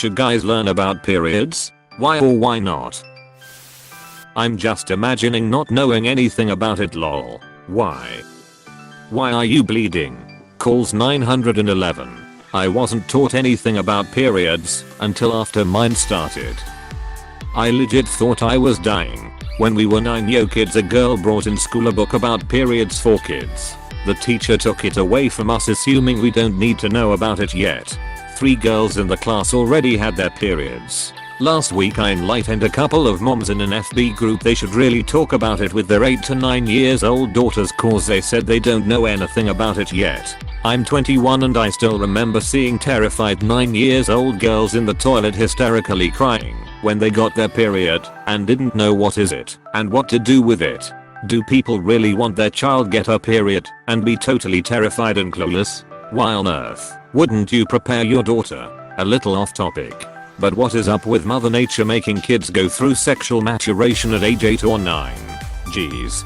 should guys learn about periods? Why or why not? I'm just imagining not knowing anything about it, lol. Why? Why are you bleeding? Calls 911. I wasn't taught anything about periods until after mine started. I legit thought I was dying. When we were 9 yo kids, a girl brought in school a book about periods for kids. The teacher took it away from us assuming we don't need to know about it yet. 3 girls in the class already had their periods. Last week I enlightened a couple of moms in an FB group they should really talk about it with their 8 to 9 years old daughters cause they said they don't know anything about it yet. I'm 21 and I still remember seeing terrified 9 years old girls in the toilet hysterically crying when they got their period and didn't know what is it and what to do with it. Do people really want their child get a period and be totally terrified and clueless? Why on earth wouldn't you prepare your daughter? A little off topic. But what is up with Mother Nature making kids go through sexual maturation at age 8 or 9? Jeez.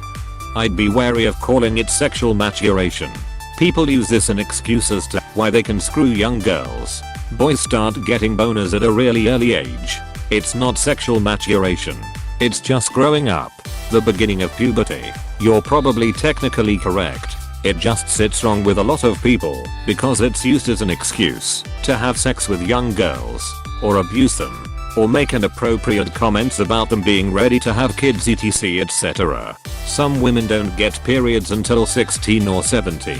I'd be wary of calling it sexual maturation. People use this as an excuse as to why they can screw young girls. Boys start getting boners at a really early age. It's not sexual maturation. It's just growing up. The beginning of puberty. You're probably technically correct. It just sits wrong with a lot of people because it's used as an excuse to have sex with young girls, or abuse them, or make inappropriate comments about them being ready to have kids etc etc. Some women don't get periods until 16 or 17.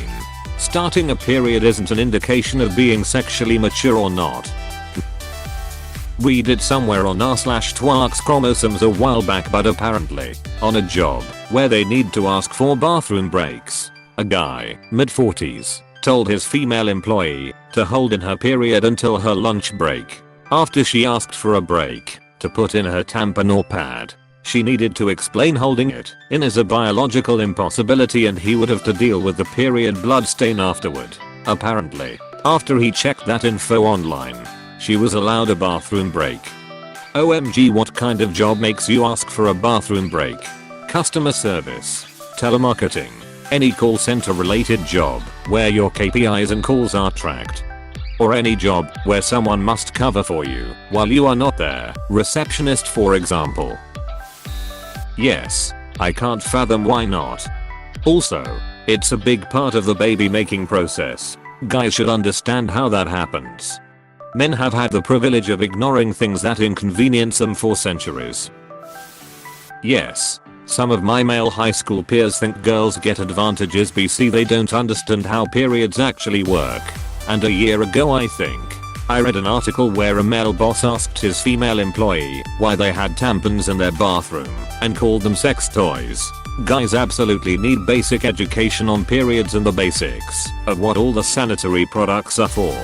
Starting a period isn't an indication of being sexually mature or not. Read it somewhere on r/twarks chromosomes a while back, but apparently on a job where they need to ask for bathroom breaks, a guy, mid-40s, told his female employee to hold in her period until her lunch break. After she asked for a break to put in her tampon or pad, she needed to explain holding it in as a biological impossibility and he would have to deal with the period blood stain afterward. Apparently, after he checked that info online, she was allowed a bathroom break. OMG, what kind of job makes you ask for a bathroom break? Customer service, telemarketing, any call center related job where your KPIs and calls are tracked. Or any job where someone must cover for you while you are not there, receptionist for example. Yes, I can't fathom why not. Also, it's a big part of the baby making process. Guys should understand how that happens. Men have had the privilege of ignoring things that inconvenience them for centuries. Yes, some of my male high school peers think girls get advantages BC they don't understand how periods actually work. And a year ago I think, I read an article where a male boss asked his female employee why they had tampons in their bathroom and called them sex toys. Guys absolutely need basic education on periods and the basics of what all the sanitary products are for.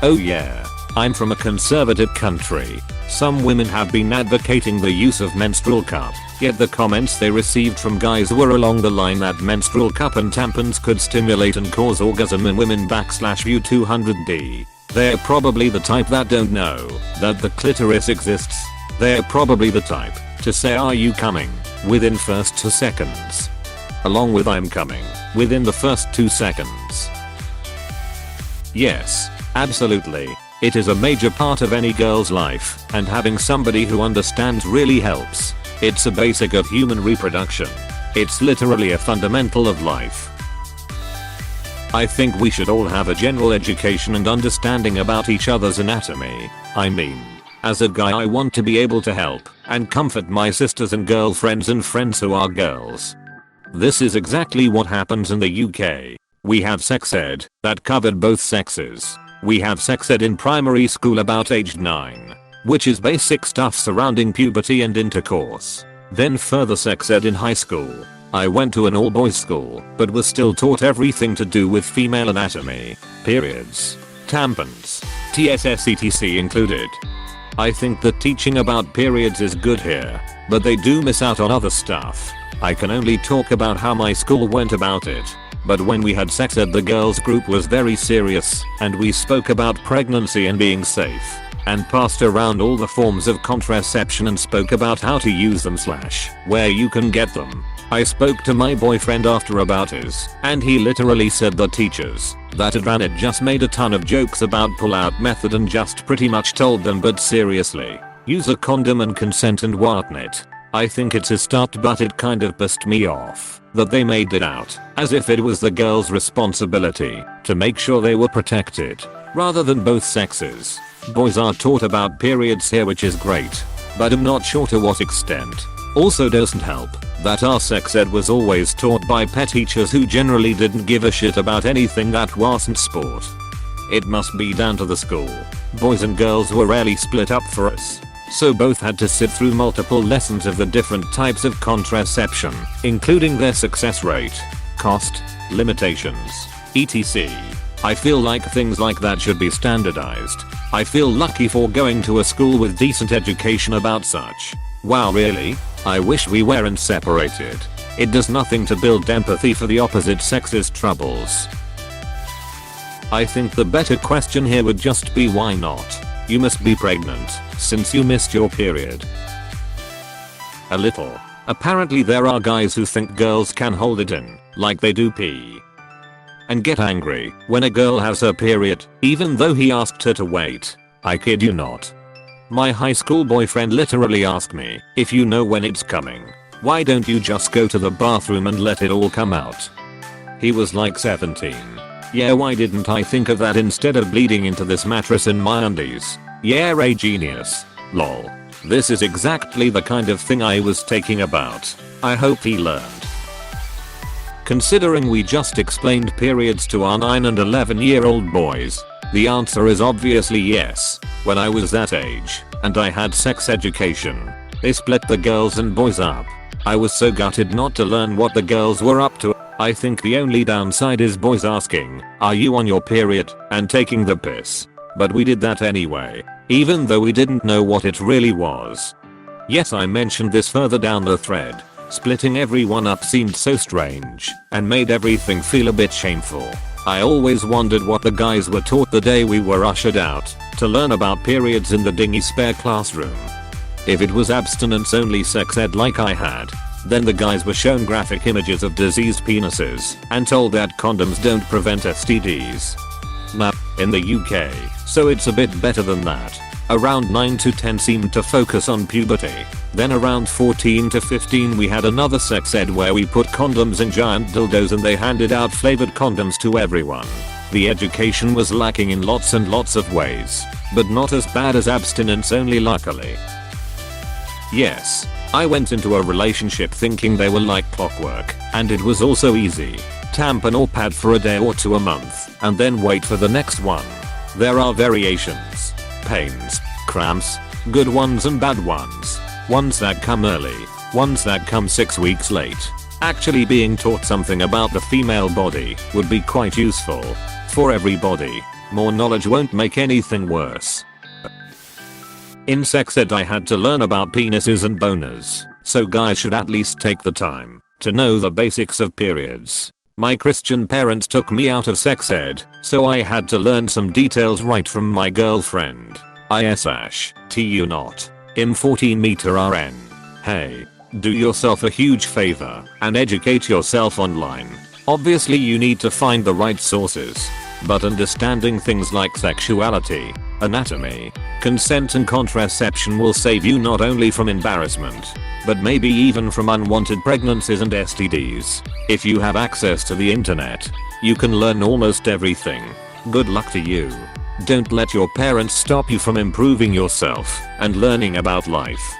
Oh yeah, I'm from a conservative country. Some women have been advocating the use of menstrual cup, yet the comments they received from guys were along the line that menstrual cup and tampons could stimulate and cause orgasm in women /view 200D. They're probably the type that don't know that the clitoris exists. They're probably the type to say are you coming within first 2 seconds. Along with I'm coming within the first 2 seconds. Yes, absolutely. It is a major part of any girl's life, and having somebody who understands really helps. It's a basic of human reproduction. It's literally a fundamental of life. I think we should all have a general education and understanding about each other's anatomy. I mean, as a guy I want to be able to help and comfort my sisters and girlfriends and friends who are girls. This is exactly what happens in the UK. We have sex ed that covered both sexes. We have sex ed in primary school about age 9, which is basic stuff surrounding puberty and intercourse. Then further sex ed in high school. I went to an all-boys school, but was still taught everything to do with female anatomy, periods, tampons, TSS etc included. I think the teaching about periods is good here, but they do miss out on other stuff. I can only talk about how my school went about it. But when we had sex ed, the girls group was very serious and we spoke about pregnancy and being safe and passed around all the forms of contraception and spoke about how to use them / where you can get them. I spoke to my boyfriend after about his, and he literally said the teachers that had ran it just made a ton of jokes about pull-out method and just pretty much told them, but seriously, use a condom and consent and whatnot. I think it's his start, but it kind of pissed me off that they made it out as if it was the girl's responsibility to make sure they were protected, rather than both sexes. Boys are taught about periods here, which is great, but I'm not sure to what extent. Also doesn't help that our sex ed was always taught by pet teachers who generally didn't give a shit about anything that wasn't sport. It must be down to the school. Boys and girls were rarely split up for us, so both had to sit through multiple lessons of the different types of contraception, including their success rate, cost, limitations, etc. I feel like things like that should be standardized. I feel lucky for going to a school with decent education about such. Wow, really? I wish we weren't separated. It does nothing to build empathy for the opposite sex's troubles. I think the better question here would just be why not? You must be pregnant since you missed your period. A little. Apparently there are guys who think girls can hold it in, like they do pee, and get angry when a girl has her period, even though he asked her to wait. I kid you not. My high school boyfriend literally asked me, if you know when it's coming, why don't you just go to the bathroom and let it all come out? He was like 17. Yeah, why didn't I think of that instead of bleeding into this mattress in my undies? Yeah, a genius. Lol. This is exactly the kind of thing I was taking about. I hope he learned. Considering we just explained periods to our 9 and 11-year-old boys, the answer is obviously yes. When I was that age, and I had sex education, they split the girls and boys up. I was so gutted not to learn what the girls were up to. I think the only downside is boys asking, are you on your period, and taking the piss. But we did that anyway, even though we didn't know what it really was. Yes, I mentioned this further down the thread. Splitting everyone up seemed so strange, and made everything feel a bit shameful. I always wondered what the guys were taught the day we were ushered out to learn about periods in the dingy spare classroom. If it was abstinence only sex ed like I had, then the guys were shown graphic images of diseased penises and told that condoms don't prevent STDs. Nah, in the UK, so it's a bit better than that. Around 9 to 10 seemed to focus on puberty. Then around 14 to 15 we had another sex ed where we put condoms in giant dildos and they handed out flavored condoms to everyone. The education was lacking in lots and lots of ways, but not as bad as abstinence only, luckily. Yes, I went into a relationship thinking they were like clockwork, and it was also easy. Tampon or pad for a day or 2 a month, and then wait for the next one. There are variations. Pains, cramps, good ones and bad ones. Ones that come early, ones that come 6 weeks late. Actually being taught something about the female body would be quite useful. For everybody, more knowledge won't make anything worse. In sex ed I had to learn about penises and boners, so guys should at least take the time to know the basics of periods. My Christian parents took me out of sex ed, so I had to learn some details right from my girlfriend. ISH.TU not. Im 14 m RN. Hey, do yourself a huge favor and educate yourself online. Obviously you need to find the right sources, but understanding things like sexuality, anatomy, consent and contraception will save you not only from embarrassment, but maybe even from unwanted pregnancies and STDs. If you have access to the internet, you can learn almost everything. Good luck to you. Don't let your parents stop you from improving yourself and learning about life.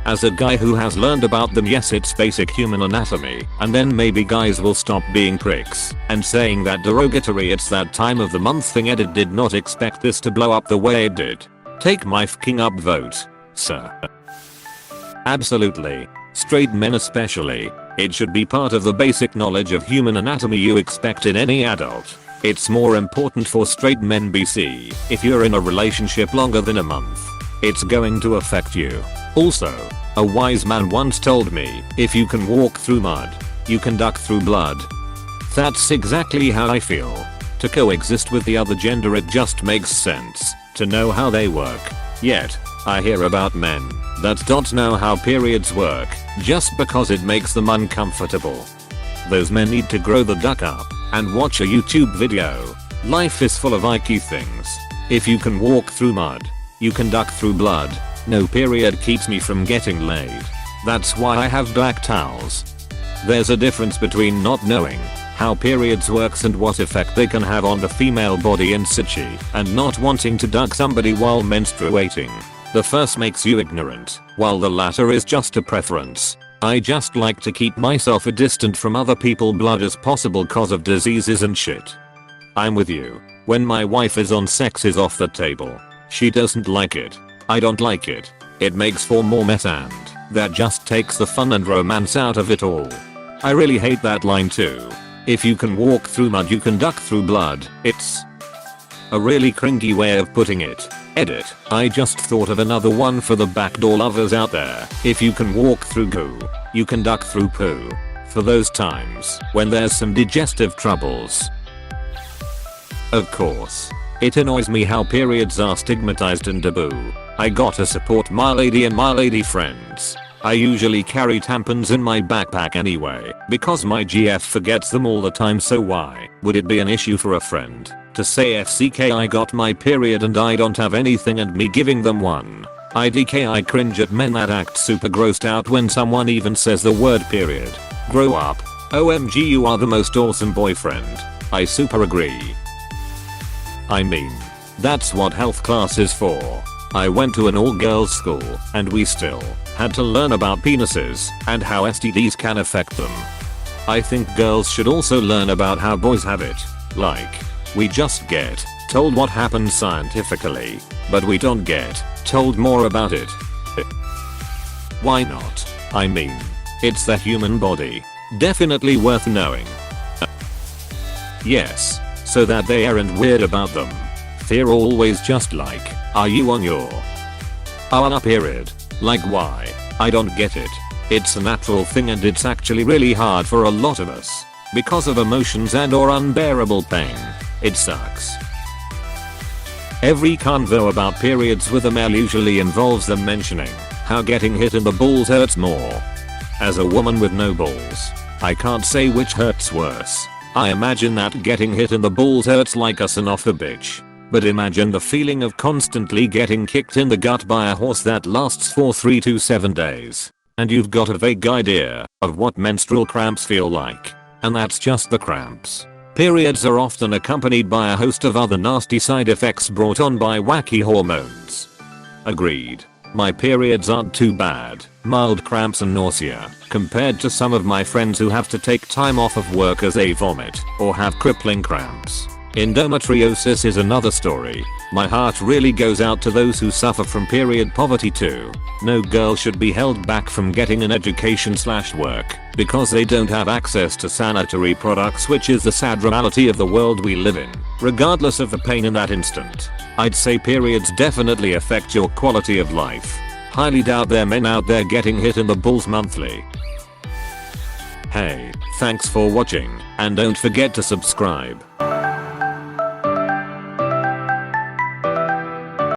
As a guy who has learned about them, yes, it's basic human anatomy, and then maybe guys will stop being pricks and saying that derogatory it's that time of the month thing. Edit did not expect this to blow up the way it did. Take my fucking up vote, sir. Absolutely. Straight men especially. It should be part of the basic knowledge of human anatomy you expect in any adult. It's more important for straight men BC. If you're in a relationship longer than a month, it's going to affect you. Also, a wise man once told me, if you can walk through mud, you can duck through blood. That's exactly how I feel. To coexist with the other gender, it just makes sense to know how they work. Yet, I hear about men that don't know how periods work, just because it makes them uncomfortable. Those men need to grow the duck up and watch a YouTube video. Life is full of icky things. If you can walk through mud, you can duck through blood. No period keeps me from getting laid. That's why I have black towels. There's a difference between not knowing how periods works and what effect they can have on the female body in situ, and not wanting to duck somebody while menstruating. The first makes you ignorant, while the latter is just a preference. I just like to keep myself as distant from other people's blood as possible cause of diseases and shit. I'm with you. When my wife is on, sex is off the table. She doesn't like it. I don't like it. It makes for more mess, and that just takes the fun and romance out of it all. I really hate that line too. If you can walk through mud, you can duck through blood. It's a really cringy way of putting it. Edit. I just thought of another one for the backdoor lovers out there. If you can walk through goo, you can duck through poo. For those times when there's some digestive troubles. Of course. It annoys me how periods are stigmatized and taboo. I gotta support my lady and my lady friends. I usually carry tampons in my backpack anyway, because my GF forgets them all the time, so why would it be an issue for a friend to say FCK I got my period and I don't have anything and me giving them one? IDK, I cringe at men that act super grossed out when someone even says the word period. Grow up. OMG, you are the most awesome boyfriend. I super agree. I mean, that's what health class is for. I went to an all-girls school, and we still had to learn about penises and how STDs can affect them. I think girls should also learn about how boys have it. Like, we just get told what happens scientifically, but we don't get told more about it. Why not? I mean, it's the human body. Definitely worth knowing. Yes, so that they aren't weird about them. Fear always just like, are you on your period? Like why? I don't get it. It's a natural thing and it's actually really hard for a lot of us. Because of emotions and or unbearable pain. It sucks. Every convo about periods with a male usually involves them mentioning how getting hit in the balls hurts more. As a woman with no balls, I can't say which hurts worse. I imagine that getting hit in the balls hurts like a son of a bitch. But imagine the feeling of constantly getting kicked in the gut by a horse that lasts for 3 to 7 days. And you've got a vague idea of what menstrual cramps feel like. And that's just the cramps. Periods are often accompanied by a host of other nasty side effects brought on by wacky hormones. Agreed. My periods aren't too bad, mild cramps and nausea, compared to some of my friends who have to take time off of work as they vomit or have crippling cramps. Endometriosis is another story. My heart really goes out to those who suffer from period poverty too. No girl should be held back from getting an education/work because they don't have access to sanitary products, which is the sad reality of the world we live in. Regardless of the pain in that instant, I'd say periods definitely affect your quality of life. Highly doubt there are men out there getting hit in the balls monthly. Hey, thanks for watching, and don't forget to subscribe.